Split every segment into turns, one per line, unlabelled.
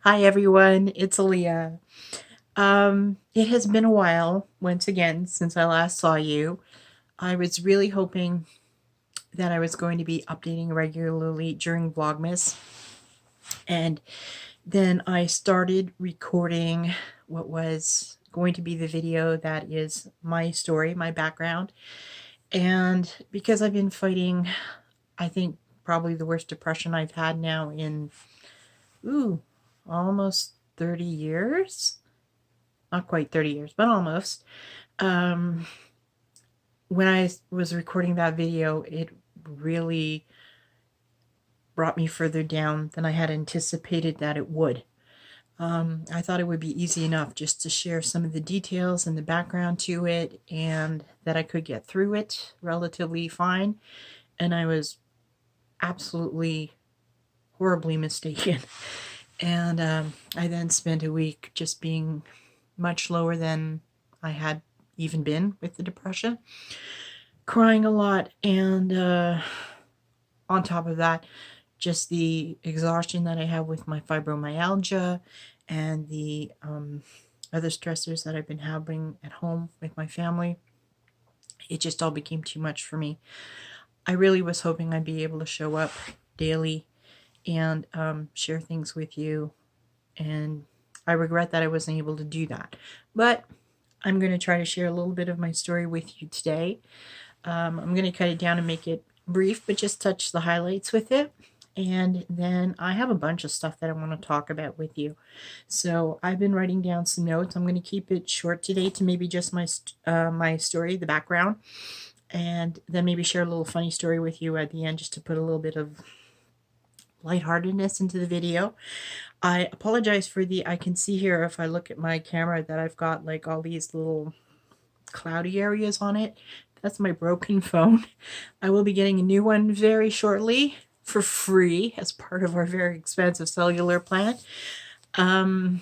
Hi everyone, it's Aaliyah. It has been a while, once again, since I last saw you. I was really hoping that I was going to be updating regularly during Vlogmas, and then I started recording what was going to be the video that is my story, my background. And because I've been fighting, I think probably the worst depression I've had now in, almost 30 years. Not quite 30 years, but almost. Um, when I was recording that video, it really brought me further down than I had anticipated that it would. I thought it would be easy enough just to share some of the details and the background to it, and that I could get through it relatively fine. And I was absolutely horribly mistaken. And I then spent a week just being much lower than I had even been with the depression, crying a lot, and on top of that, just the exhaustion that I have with my fibromyalgia and the other stressors that I've been having at home with my family. It just all became too much for me. I really was hoping I'd be able to show up daily and share things with you, and I regret that I wasn't able to do that. But I'm going to try to share a little bit of my story with you today. I'm going to cut it down and make it brief, but just touch the highlights with it. And then I have a bunch of stuff that I want to talk about with you. So I've been writing down some notes. I'm going to keep it short today to maybe just my story, the background, and then maybe share a little funny story with you at the end, just to put a little bit of lightheartedness into the video. I apologize for I can see here if I look at my camera that I've got like all these little cloudy areas on it. That's my broken phone. I will be getting a new one very shortly for free as part of our very expensive cellular plan. And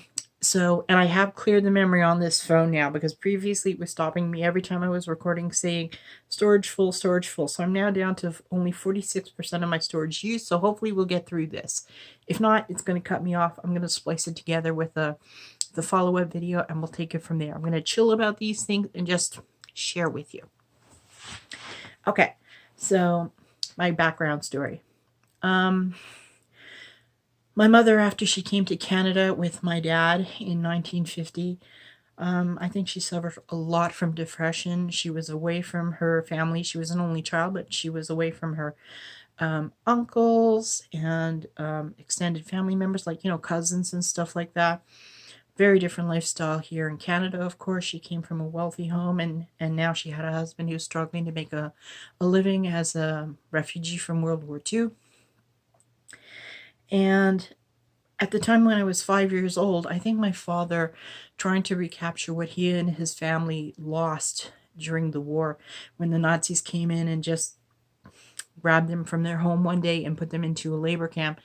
I have cleared the memory on this phone now, because previously it was stopping me every time I was recording saying storage full, storage full. So I'm now down to only 46% of my storage used. So hopefully we'll get through this. If not, it's going to cut me off. I'm going to splice it together with the follow-up video, and we'll take it from there. I'm going to chill about these things and just share with you. Okay, so my background story. My mother, after she came to Canada with my dad in 1950, I think she suffered a lot from depression. She was away from her family. She was an only child, but she was away from her uncles and extended family members, like, cousins and stuff like that. Very different lifestyle here in Canada, of course. She came from a wealthy home, and now she had a husband who was struggling to make a living as a refugee from World War II. And at the time when I was 5 years old, I think my father, trying to recapture what he and his family lost during the war, when the Nazis came in and just grabbed them from their home one day and put them into a labor camp,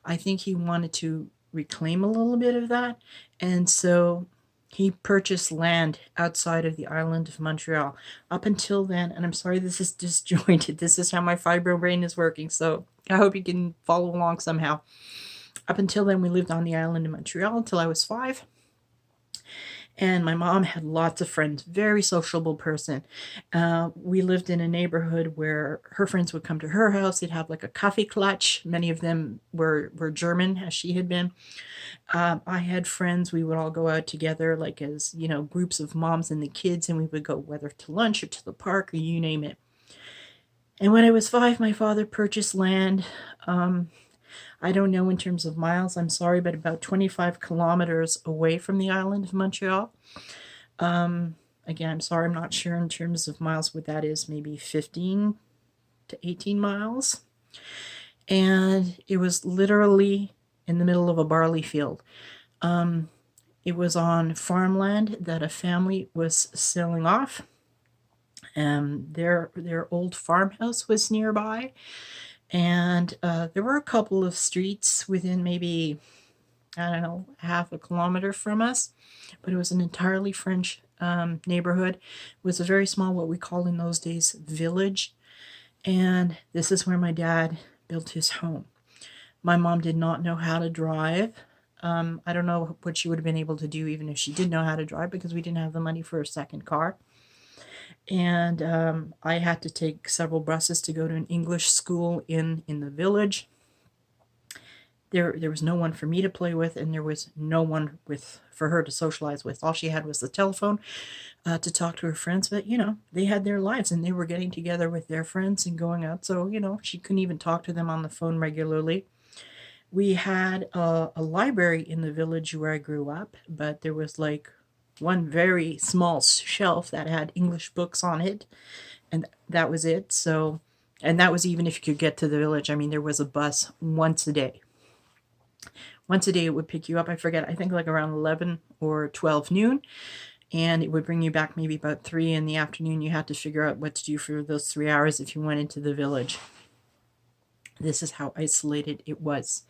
I think he wanted to reclaim a little bit of that. And so he purchased land outside of the island of Montreal. Up until then, and I'm sorry this is disjointed, this is how my fibro brain is working, so I hope you can follow along somehow. Up until then, we lived on the island of Montreal until I was 5. And my mom had lots of friends, very sociable person. We lived in a neighborhood where her friends would come to her house. They'd have like a coffee clutch. Many of them were German, as she had been. I had friends. We would all go out together, like as, groups of moms and the kids, and we would go whether to lunch or to the park or you name it. And when I was 5, my father purchased land. I don't know in terms of miles, I'm sorry, but about 25 kilometers away from the island of Montreal. Again, I'm sorry, I'm not sure in terms of miles what that is, maybe 15 to 18 miles. And it was literally in the middle of a barley field. It was on farmland that a family was selling off. Their old farmhouse was nearby. And there were a couple of streets within maybe, I don't know, half a kilometer from us, but it was an entirely French neighborhood. It was a very small, what we call in those days, village. And this is where my dad built his home. My mom did not know how to drive. I don't know what she would have been able to do even if she did know how to drive, because we didn't have the money for a second car. And I had to take several buses to go to an English school in the village. There was no one for me to play with, and there was no one for her to socialize with. All she had was the telephone to talk to her friends. But they had their lives, and they were getting together with their friends and going out. So she couldn't even talk to them on the phone regularly. We had a library in the village where I grew up, but there was like one very small shelf that had English books on it, and that was it. So, and that was even if you could get to the village. I mean, there was a bus once a day. Once a day, it would pick you up. I forget, I think like around 11 or 12 noon, and it would bring you back maybe about 3 in the afternoon. You had to figure out what to do for those 3 hours if you went into the village. This is how isolated it was.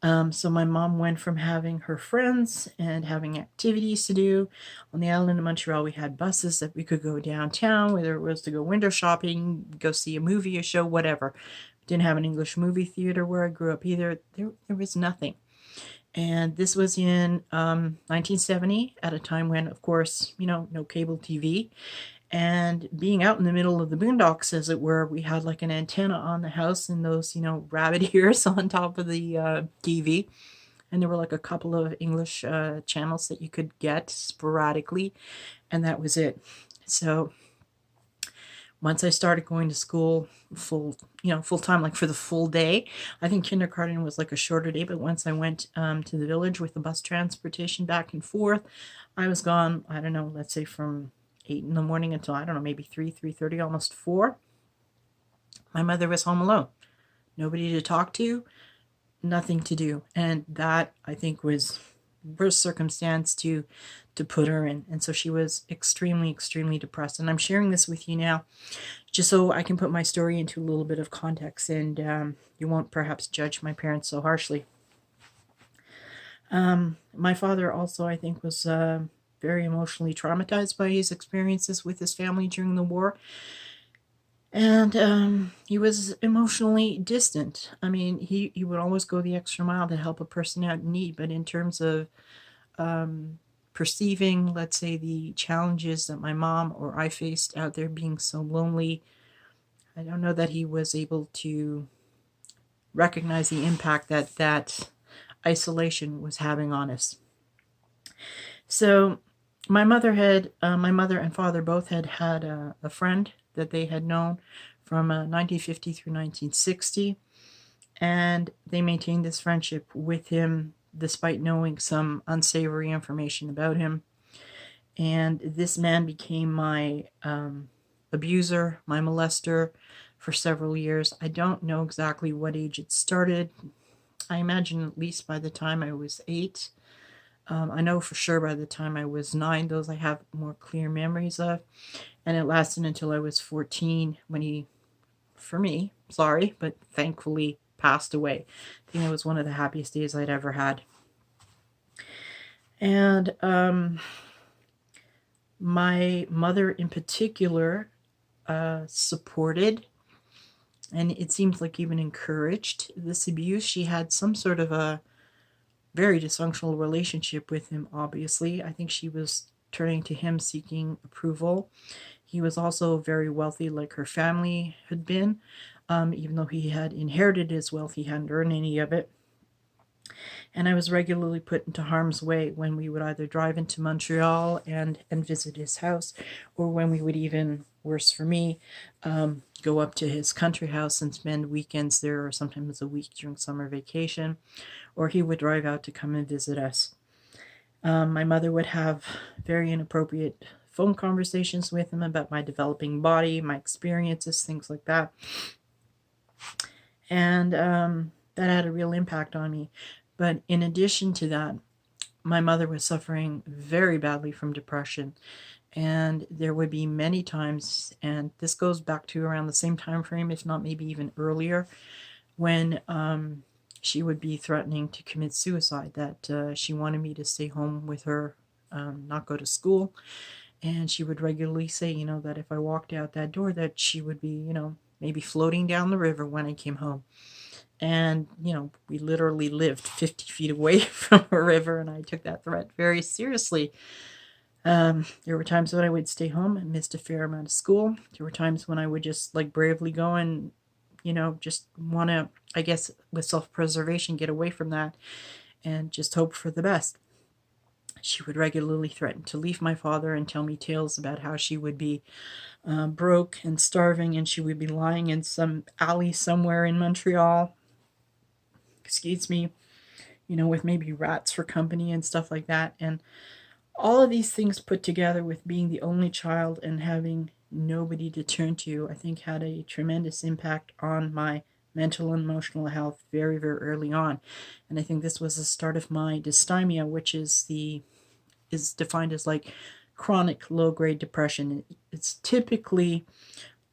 So my mom went from having her friends and having activities to do. On the island of Montreal, we had buses that we could go downtown, whether it was to go window shopping, go see a movie, a show, whatever. Didn't have an English movie theater where I grew up either. There was nothing. And this was in 1970, at a time when, of course, no cable TV. And being out in the middle of the boondocks, as it were, we had like an antenna on the house and those, rabbit ears on top of the TV. And there were like a couple of English channels that you could get sporadically. And that was it. So once I started going to school full time, like for the full day, I think kindergarten was like a shorter day, but once I went to the village with the bus transportation back and forth, I was gone, I don't know, let's say from 8 in the morning until, I don't know, maybe 3:30, almost 4. My mother was home alone. Nobody to talk to, nothing to do. And that, I think, was worst circumstance to put her in. And so she was extremely, extremely depressed. And I'm sharing this with you now just so I can put my story into a little bit of context, and you won't perhaps judge my parents so harshly. My father also, I think, was very emotionally traumatized by his experiences with his family during the war. And he was emotionally distant. I mean, he would always go the extra mile to help a person out in need, but in terms of perceiving, let's say, the challenges that my mom or I faced out there being so lonely, I don't know that he was able to recognize the impact that isolation was having on us. So my mother and father both had a friend that they had known from 1950 through 1960, and they maintained this friendship with him despite knowing some unsavory information about him. And this man became my abuser, my molester, for several years. I don't know exactly what age it started. I imagine at least by the time I was 8. I know for sure by the time I was 9, those I have more clear memories of. And it lasted until I was 14 when he, for me, sorry, but thankfully passed away. I think it was one of the happiest days I'd ever had. And my mother in particular supported, and it seems like even encouraged, this abuse. She had some sort of a very dysfunctional relationship with him, obviously. I think she was turning to him seeking approval. He was also very wealthy, like her family had been. Even though he had inherited his wealth, he hadn't earned any of it. And I was regularly put into harm's way when we would either drive into Montreal and visit his house, or when we would even, worse for me, go up to his country house and spend weekends there, or sometimes a week during summer vacation, or he would drive out to come and visit us. My mother would have very inappropriate phone conversations with him about my developing body, my experiences, things like that. And that had a real impact on me. But in addition to that, my mother was suffering very badly from depression. And there would be many times, and this goes back to around the same time frame, if not maybe even earlier, when she would be threatening to commit suicide, that she wanted me to stay home with her, not go to school. And she would regularly say, that if I walked out that door, that she would be, maybe floating down the river when I came home. And, we literally lived 50 feet away from a river, and I took that threat very seriously. There were times when I would stay home and missed a fair amount of school. There were times when I would just like bravely go and, just want to, I guess, with self preservation, get away from that and just hope for the best. She would regularly threaten to leave my father and tell me tales about how she would be broke and starving, and she would be lying in some alley somewhere in Montreal, excuse me, with maybe rats for company and stuff like that. And all of these things put together with being the only child and having nobody to turn to, I think had a tremendous impact on my mental and emotional health very, very early on. And I think this was the start of my dysthymia, which is defined as like chronic low grade depression. It's typically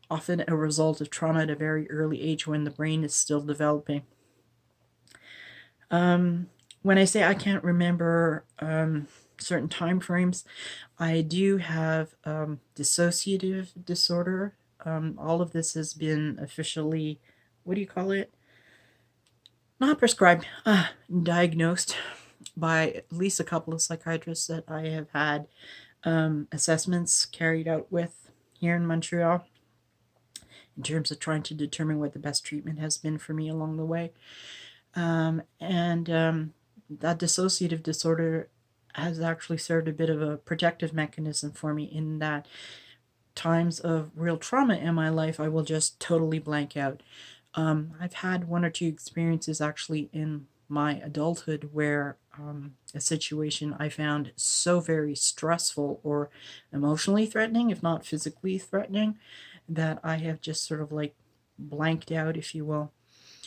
often a result of trauma at a very early age when the brain is still developing. When I say I can't remember certain time frames, I do have dissociative disorder. All of this has been officially, what do you call it? Not prescribed, diagnosed by at least a couple of psychiatrists that I have had assessments carried out with here in Montreal in terms of trying to determine what the best treatment has been for me along the way. And that dissociative disorder has actually served a bit of a protective mechanism for me in that times of real trauma in my life, I will just totally blank out. I've had one or two experiences actually in my adulthood where a situation I found so very stressful or emotionally threatening, if not physically threatening, that I have just sort of like blanked out, if you will,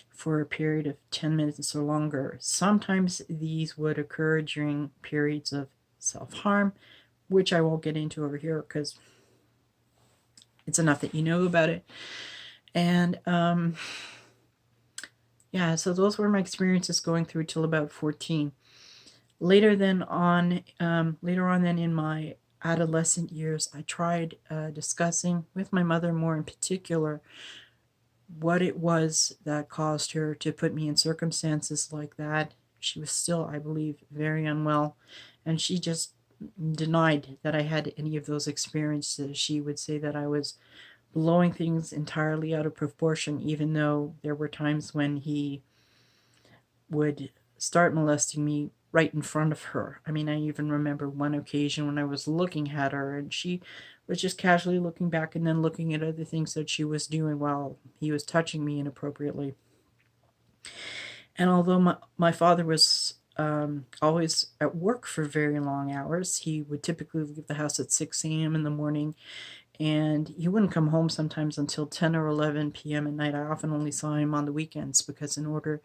for a period of 10 minutes or longer. Sometimes these would occur during periods of self harm, which I won't get into over here because it's enough that you know about it. And yeah, so those were my experiences going through till about 14. Later on then in my adolescent years, I tried discussing with my mother more in particular what it was that caused her to put me in circumstances like that. She was still, I believe, very unwell, and she just denied that I had any of those experiences. She would say that I was blowing things entirely out of proportion, even though there were times when he would start molesting me right in front of her. I mean, I even remember one occasion when I was looking at her and she was just casually looking back and then looking at other things that she was doing while he was touching me inappropriately. And although my father was always at work for very long hours, he would typically leave the house at 6 a.m. in the morning, and he wouldn't come home sometimes until 10 or 11 p.m. at night. I often only saw him on the weekends because in order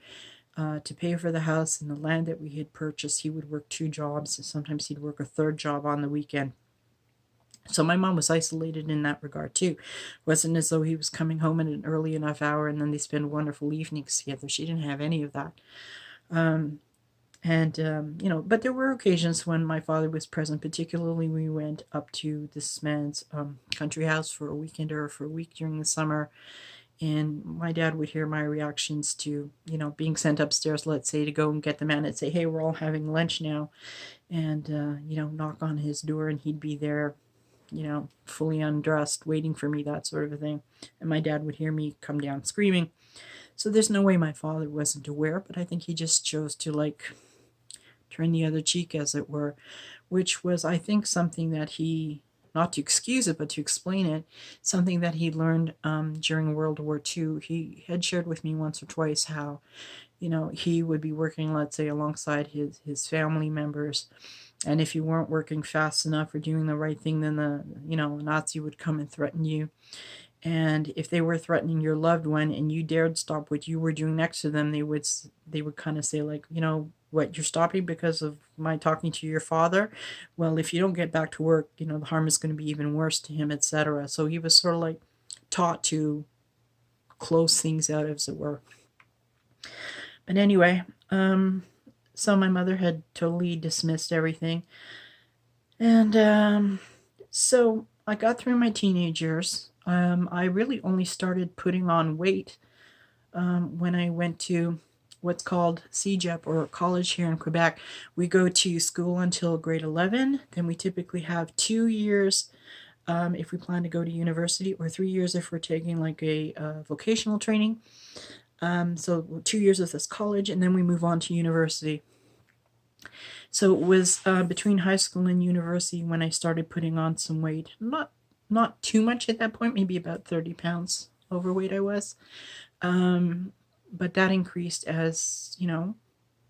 to pay for the house and the land that we had purchased, he would work two jobs. Sometimes he'd work a third job on the weekend. So my mom was isolated in that regard too. It wasn't as though he was coming home at an early enough hour and then they spend wonderful evenings together. She didn't have any of that. But there were occasions when my father was present, particularly when we went up to this man's country house for a weekend or for a week during the summer. And my dad would hear my reactions to, being sent upstairs, let's say, to go and get the man and say, hey, we're all having lunch now. And, knock on his door and he'd be there, fully undressed, waiting for me, that sort of a thing. And my dad would hear me come down screaming. So there's no way my father wasn't aware, but I think he just chose to, turn the other cheek, as it were, which was, I think, something that he, not to excuse it, but to explain it, something that he learned during World War II. He had shared with me once or twice how, he would be working, let's say, alongside his family members. And if you weren't working fast enough or doing the right thing, then the Nazi would come and threaten you. And if they were threatening your loved one and you dared stop what you were doing next to them, they would kind of say, like, what, you're stopping because of my talking to your father? Well, if you don't get back to work, the harm is going to be even worse to him, etc. So he was sort of like taught to close things out, as it were. But anyway, so my mother had totally dismissed everything. And so I got through my teenage years. I really only started putting on weight when I went to what's called CEGEP or college here in Quebec. We go to school until grade 11. Then we typically have 2 years if we plan to go to university, or 3 years if we're taking like a vocational training. So 2 years of this college, and then we move on to university. So it was between high school and university when I started putting on some weight. Not too much at that point, maybe about 30 pounds overweight I was. But that increased as,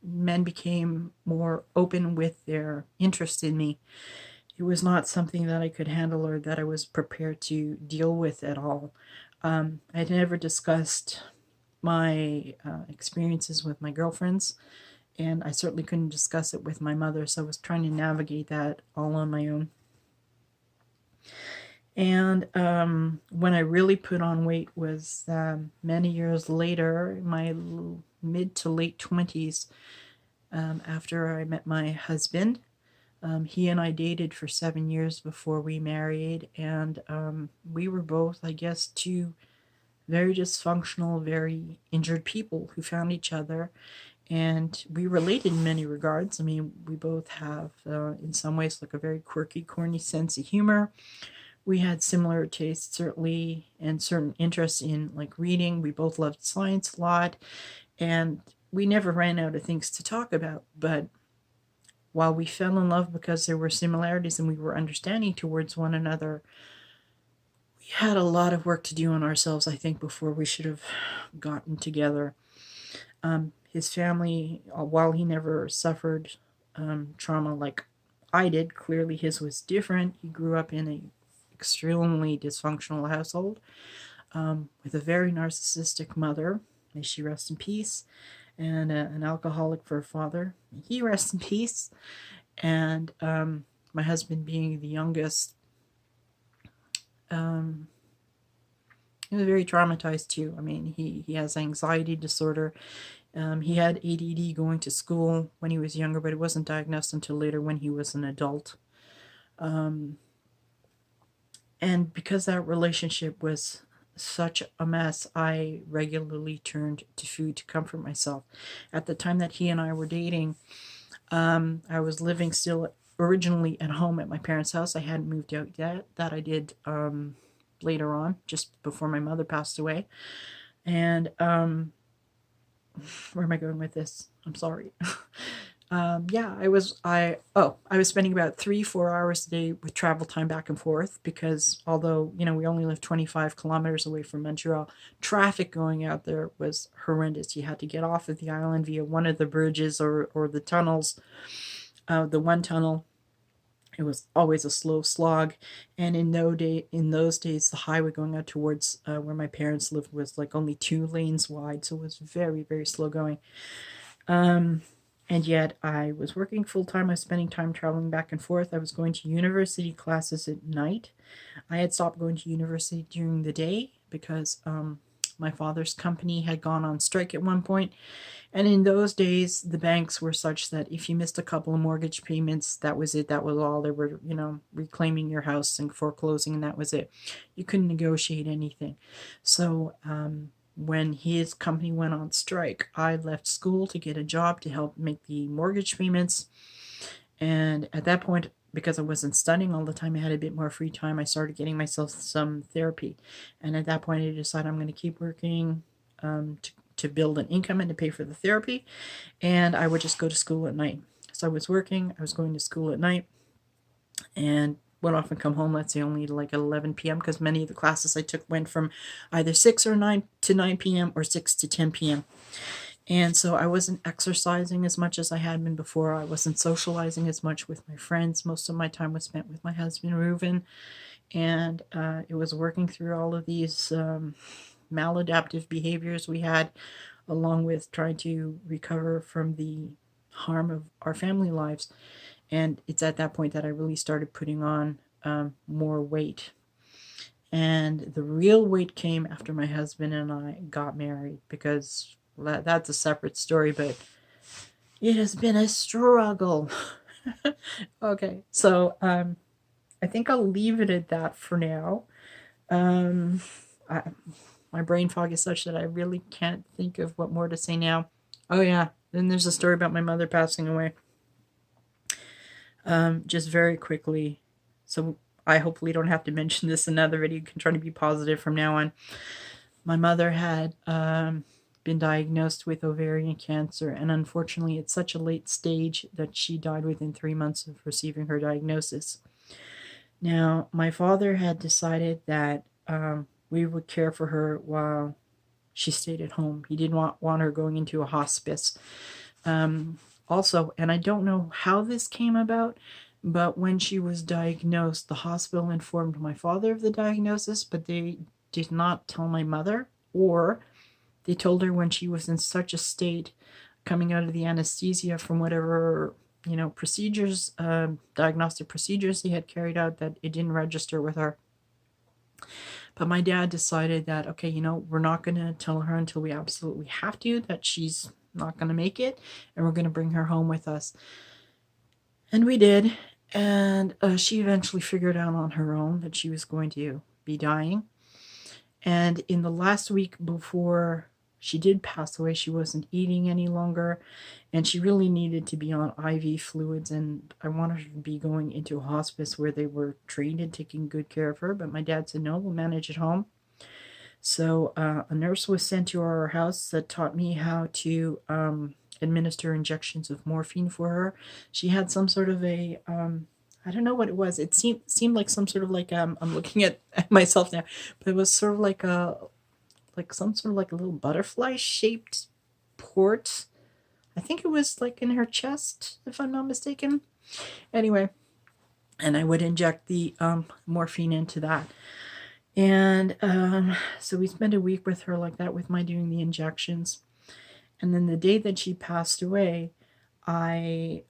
men became more open with their interest in me. It was not something that I could handle or that I was prepared to deal with at all. I'd never discussed my experiences with my girlfriends, and I certainly couldn't discuss it with my mother, so I was trying to navigate that all on my own. And when I really put on weight was many years later, my mid to late 20s, after I met my husband. He and I dated for 7 years before we married, and we were both, I guess, two very dysfunctional, very injured people who found each other. And we relate in many regards. I mean, we both have, in some ways, like a very quirky, corny sense of humor. We had similar tastes, certainly, and certain interests in like reading. We both loved science a lot, and we never ran out of things to talk about. But while we fell in love because there were similarities and we were understanding towards one another, we had a lot of work to do on ourselves, I think, before we should have gotten together. His family, while he never suffered trauma like I did, clearly his was different. He grew up in an extremely dysfunctional household with a very narcissistic mother. May she rest in peace. And an alcoholic for a father. He rests in peace. And my husband, being the youngest, he was very traumatized too. I mean, he has anxiety disorder. He had ADD going to school when he was younger, but it wasn't diagnosed until later when he was an adult. And because that relationship was such a mess, I regularly turned to food to comfort myself. At the time that he and I were dating, I was living still originally at home at my parents' house. I hadn't moved out yet. That I did later on, just before my mother passed away. And where am I going with this? I'm sorry. I was spending about 3-4 hours a day with travel time back and forth, because although we only lived 25 kilometers away from Montreal, traffic going out there was horrendous. You had to get off of the island via one of the bridges or the tunnels. The one tunnel, it was always a slow slog, and in those days, the highway going out towards where my parents lived was like only 2 lanes wide, so it was very, very slow going. And yet I was working full time. I was spending time traveling back and forth. I was going to university classes at night. I had stopped going to university during the day because my father's company had gone on strike at one point. And in those days, the banks were such that if you missed a couple of mortgage payments, that was it. That was all. They were, reclaiming your house and foreclosing, and that was it. You couldn't negotiate anything. So, when his company went on strike, I left school to get a job to help make the mortgage payments. And at that point, because I wasn't studying all the time, I had a bit more free time. I started getting myself some therapy. And at that point, I decided I'm going to keep working to build an income and to pay for the therapy. And I would just go to school at night. So I was working, I was going to school at night, and would often come home, let's say, only like at 11 p.m. because many of the classes I took went from either 6 or 9 to 9 p.m. or 6 to 10 p.m. And so I wasn't exercising as much as I had been before. I wasn't socializing as much with my friends. Most of my time was spent with my husband, Reuven. And it was working through all of these maladaptive behaviors we had, along with trying to recover from the harm of our family lives. And it's at that point that I really started putting on more weight. And the real weight came after my husband and I got married, because that's a separate story, but it has been a struggle. Okay, so I think I'll leave it at that for now. I, my brain fog is such that I really can't think of what more to say now. Oh yeah, then there's a story about my mother passing away. Just very quickly. So I hopefully don't have to mention this in another video. You can try to be positive from now on. My mother had been diagnosed with ovarian cancer, and unfortunately, at such a late stage that she died within 3 months of receiving her diagnosis. Now, my father had decided that we would care for her while she stayed at home. He didn't want her going into a hospice. Also, and I don't know how this came about, but when she was diagnosed, the hospital informed my father of the diagnosis, but they did not tell my mother, or they told her when she was in such a state coming out of the anesthesia from whatever procedures, diagnostic procedures they had carried out, that it didn't register with her. But my dad decided that, okay, we're not going to tell her until we absolutely have to, that she's not going to make it, and we're going to bring her home with us. And we did. And she eventually figured out on her own that she was going to be dying. And in the last week before she did pass away, she wasn't eating any longer, and she really needed to be on IV fluids, and I wanted her to be going into a hospice where they were trained in taking good care of her, but my dad said, no, we'll manage at home. So a nurse was sent to our house that taught me how to administer injections of morphine for her. She had some sort of a I don't know what it was. It seemed like some sort of like I'm looking at myself now, but it was sort of like some sort of like a little butterfly shaped port. I think it was like in her chest, if I'm not mistaken. Anyway, and I would inject the morphine into that. And so we spent a week with her like that, with my doing the injections. And then the day that she passed away, I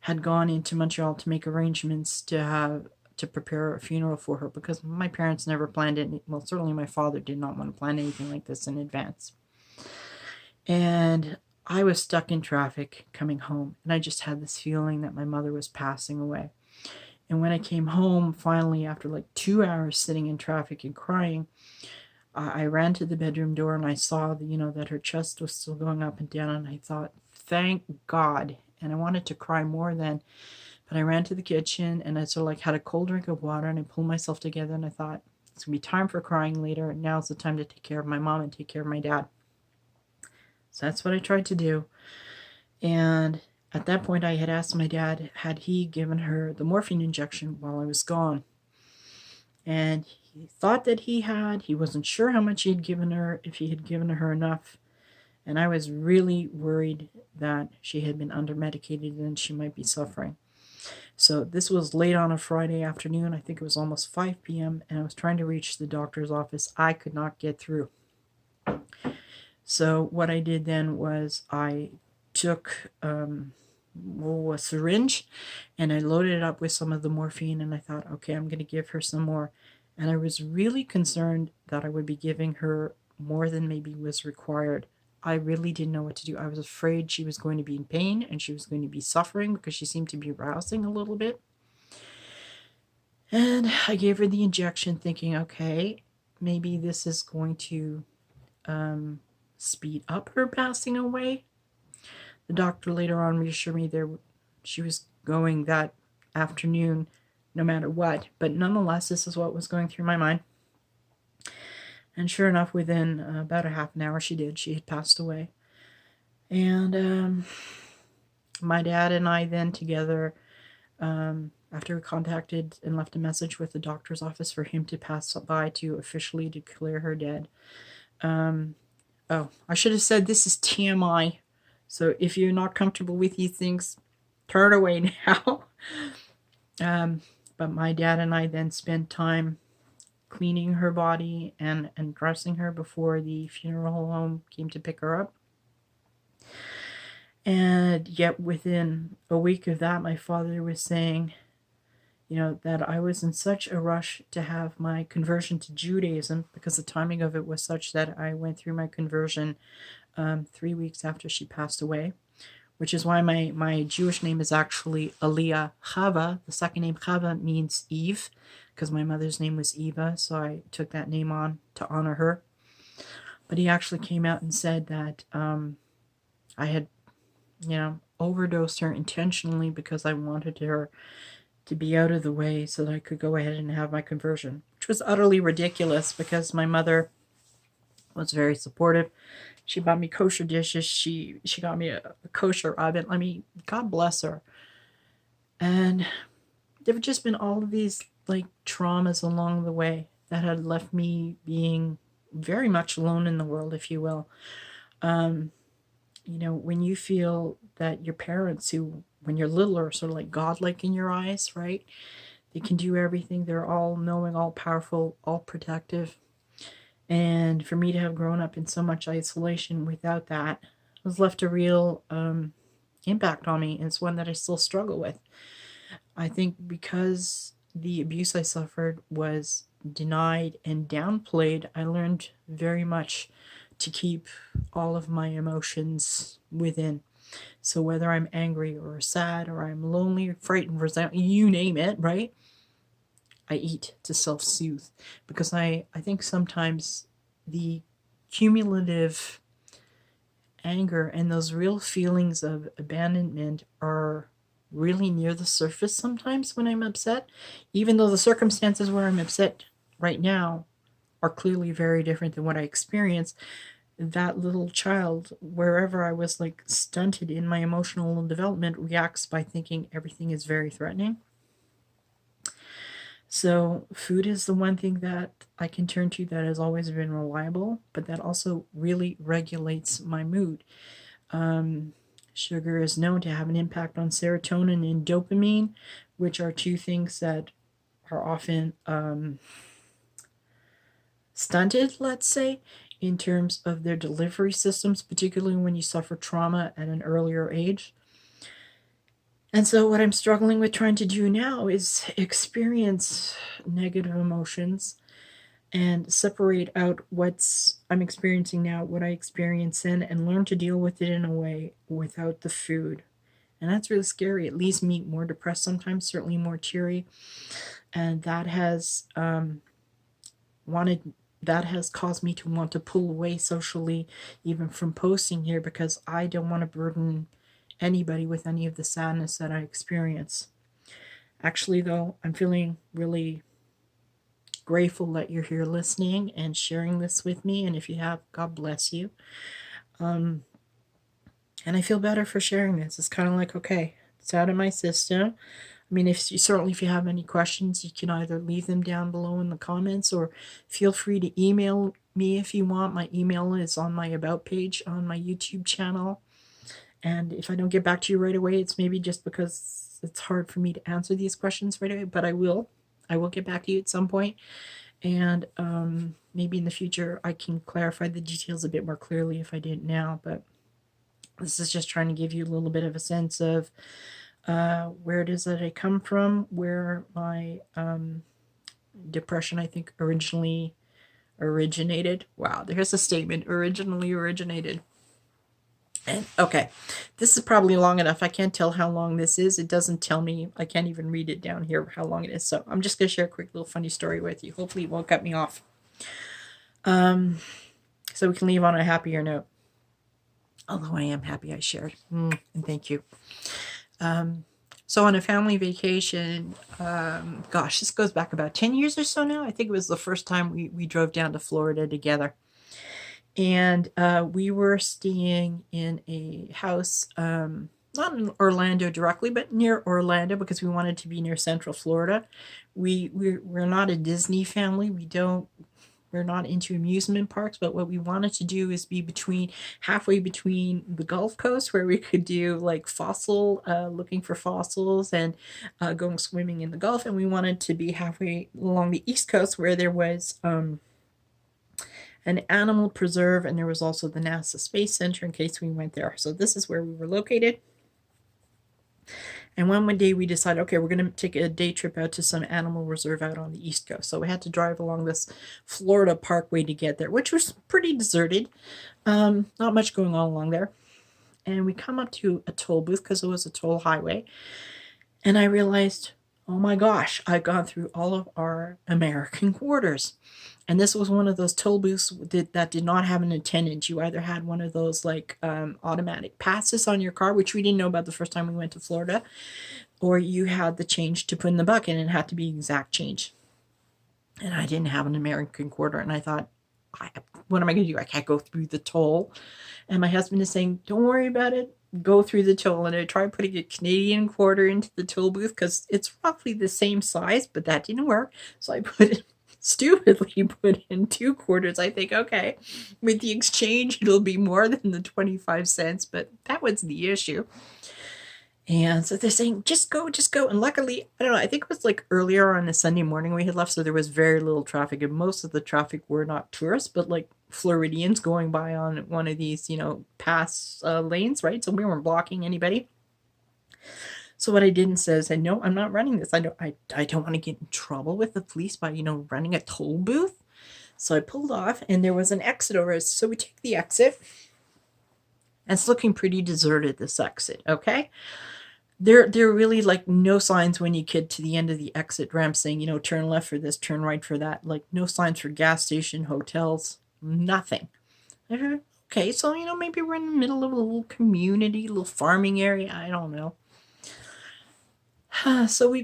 had gone into Montreal to make arrangements to prepare a funeral for her, because my parents never planned it. Well, certainly my father did not want to plan anything like this in advance. And I was stuck in traffic coming home, and I just had this feeling that my mother was passing away. And when I came home, finally, after like 2 hours sitting in traffic and crying, I ran to the bedroom door and I saw that her chest was still going up and down, and I thought, thank God. And I wanted to cry more then, but I ran to the kitchen and I sort of like had a cold drink of water, and I pulled myself together, and I thought, it's gonna be time for crying later. Now's the time to take care of my mom and take care of my dad. So that's what I tried to do. And at that point, I had asked my dad, had he given her the morphine injection while I was gone? And he thought that he had. He wasn't sure how much he had given her, if he had given her enough. And I was really worried that she had been under-medicated and she might be suffering. So this was late on a Friday afternoon. I think it was almost 5 p.m. and I was trying to reach the doctor's office. I could not get through. So what I did then was I took a syringe and I loaded it up with some of the morphine, and I thought, okay, I'm going to give her some more. And I was really concerned that I would be giving her more than maybe was required. I really didn't know what to do. I was afraid she was going to be in pain and she was going to be suffering, because she seemed to be rousing a little bit. And I gave her the injection thinking, okay, maybe this is going to speed up her passing away. The doctor later on reassured me she was going that afternoon no matter what, but nonetheless, this is what was going through my mind. And sure enough, within about a half an hour, she had passed away. And my dad and I then together, after we contacted and left a message with the doctor's office for him to pass by to officially declare her dead. Oh, I should have said this is TMI. So if you're not comfortable with these things, turn away now. But my dad and I then spent time cleaning her body and dressing her before the funeral home came to pick her up. And yet within a week of that, my father was saying, that I was in such a rush to have my conversion to Judaism, because the timing of it was such that I went through my conversion 3 weeks after she passed away, which is why my Jewish name is actually Aliyah Chava. The second name Chava means Eve, because my mother's name was Eva, so I took that name on to honor her. But he actually came out and said that I had, overdosed her intentionally because I wanted her to be out of the way so that I could go ahead and have my conversion, which was utterly ridiculous because my mother was very supportive. She bought me kosher dishes. She got me a kosher oven. I mean, God bless her. And there have just been all of these like traumas along the way that had left me being very much alone in the world, if you will. When you feel that your parents, who when you're little are sort of like godlike in your eyes, right? They can do everything. They're all knowing, all powerful, all protective. And for me to have grown up in so much isolation without that has left a real impact on me. And it's one that I still struggle with. I think because the abuse I suffered was denied and downplayed, I learned very much to keep all of my emotions within. So whether I'm angry or sad or I'm lonely, frightened, resentful, you name it, right? I eat to self-soothe because I think sometimes the cumulative anger and those real feelings of abandonment are really near the surface sometimes when I'm upset, even though the circumstances where I'm upset right now are clearly very different than what I experienced. That little child, wherever I was like stunted in my emotional development, reacts by thinking everything is very threatening. So food is the one thing that I can turn to that has always been reliable, but that also really regulates my mood. Sugar is known to have an impact on serotonin and dopamine, which are two things that are often stunted, let's say, in terms of their delivery systems, particularly when you suffer trauma at an earlier age. And so what I'm struggling with trying to do now is experience negative emotions and separate out what's I'm experiencing now, what I experience in, and learn to deal with it in a way without the food. And that's really scary. It leaves me more depressed sometimes, certainly more teary. And that has caused me to want to pull away socially, even from posting here, because I don't want to burden anybody with any of the sadness that I experience. Actually, though, I'm feeling really grateful that you're here listening and sharing this with me. And if you have, God bless you. And I feel better for sharing this. It's kind of like, okay, it's out of my system. I mean, if you have any questions, you can either leave them down below in the comments or feel free to email me if you want. My email is on my About page on my YouTube channel. And if I don't get back to you right away, it's maybe just because it's hard for me to answer these questions right away, but I will get back to you at some point. And maybe in the future I can clarify the details a bit more clearly if I didn't now. But this is just trying to give you a little bit of a sense of where it is that I come from, where my depression, I think, originally originated. Wow, there's a statement, originally originated. And okay, this is probably long enough. I can't tell how long this is. It doesn't tell me. I can't even read it down here how long it is. So I'm just going to share a quick little funny story with you. Hopefully it won't cut me off. So we can leave on a happier note. Although I am happy I shared. And thank you. So on a family vacation, gosh, this goes back about 10 years or so now. I think it was the first time we drove down to Florida together. And we were staying in a house, not in Orlando directly, but near Orlando because we wanted to be near Central Florida. We're not a Disney family. We're not into amusement parks, but what we wanted to do is be halfway between the Gulf Coast, where we could do like looking for fossils and going swimming in the Gulf. And we wanted to be halfway along the East Coast where there was an animal preserve, and there was also the NASA Space Center in case we went there. So this is where we were located. And one day we decided, okay, we're going to take a day trip out to some animal reserve out on the East Coast. So we had to drive along this Florida parkway to get there, which was pretty deserted. Not much going on along there. And we come up to a toll booth because it was a toll highway. And I realized, Oh my gosh, I've gone through all of our American quarters. And this was one of those toll booths that did not have an attendant. You either had one of those like automatic passes on your car, which we didn't know about the first time we went to Florida, or you had the change to put in the bucket and it had to be exact change. And I didn't have an American quarter. And I thought, what am I going to do? I can't go through the toll. And my husband is saying, don't worry about it. Go through the toll. And I tried putting a Canadian quarter into the toll booth because it's roughly the same size, but that didn't work. So I stupidly put in 2 quarters. I think, okay, with the exchange, it'll be more than the 25 cents, but that was the issue. And so they're saying, just go, just go. And luckily, I don't know, I think it was like earlier on a Sunday morning we had left, so there was very little traffic. And most of the traffic were not tourists, but like Floridians going by on one of these, pass lanes, right? So we weren't blocking anybody. So what I did instead is I said, no, I'm not running this. I don't want to get in trouble with the police by, running a toll booth. So I pulled off and there was an exit over it. So we take the exit. And it's looking pretty deserted, this exit, okay? There are really like no signs when you get to the end of the exit ramp saying, turn left for this, turn right for that. Like no signs for gas station, hotels, nothing. Okay, so maybe we're in the middle of a little community, little farming area. I don't know. So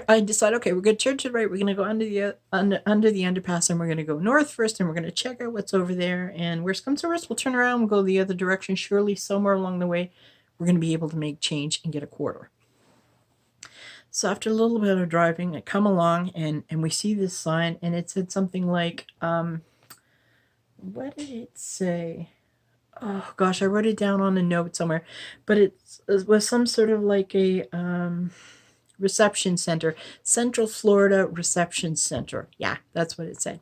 I decided, okay, we're going to turn to the right. We're going to go under the underpass, and we're going to go north first, and we're going to check out what's over there. And worst comes to worst, we'll turn around, we'll go the other direction. Surely somewhere along the way, we're going to be able to make change and get a quarter. So after a little bit of driving, I come along and we see this sign, and it said something like, what did it say? Oh gosh, I wrote it down on a note somewhere, but it was some sort of like a reception center, Central Florida Reception Center. Yeah, that's what it said.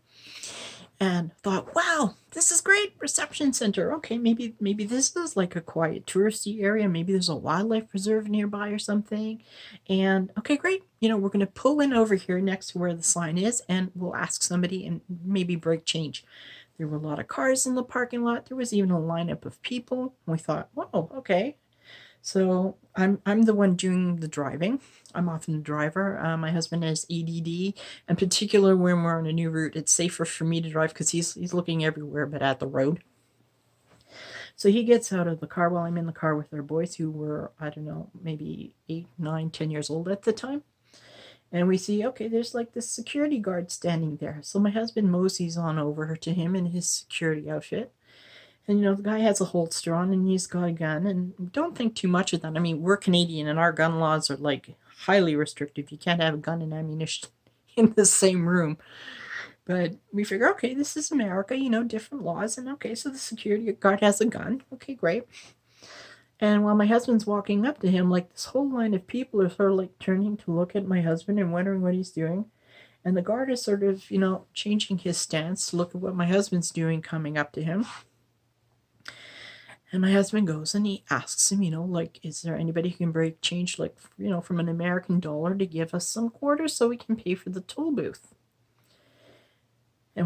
And thought, wow, this is great, reception center. Okay, maybe this is like a quiet touristy area. Maybe there's a wildlife preserve nearby or something. And okay, great. We're going to pull in over here next to where the sign is, and we'll ask somebody and maybe break change. There were a lot of cars in the parking lot. There was even a lineup of people. We thought, whoa, okay. So I'm the one doing the driving. I'm often the driver. My husband has ADD. In particular, when we're on a new route, it's safer for me to drive because he's looking everywhere but at the road. So he gets out of the car while I'm in the car with our boys, who were, I don't know, maybe 8, 9, 10 years old at the time. And we see, okay, there's like this security guard standing there. So my husband moseys on over to him in his security outfit. And, the guy has a holster on and he's got a gun. And don't think too much of that. I mean, we're Canadian and our gun laws are like highly restrictive. You can't have a gun and ammunition in the same room. But we figure, okay, this is America, different laws. And okay, so the security guard has a gun. Okay, great. And while my husband's walking up to him, like this whole line of people are sort of like turning to look at my husband and wondering what he's doing. And the guard is sort of, changing his stance to look at what my husband's doing coming up to him. And my husband goes and he asks him, like, is there anybody who can break change, like, from an American dollar to give us some quarters so we can pay for the toll booth?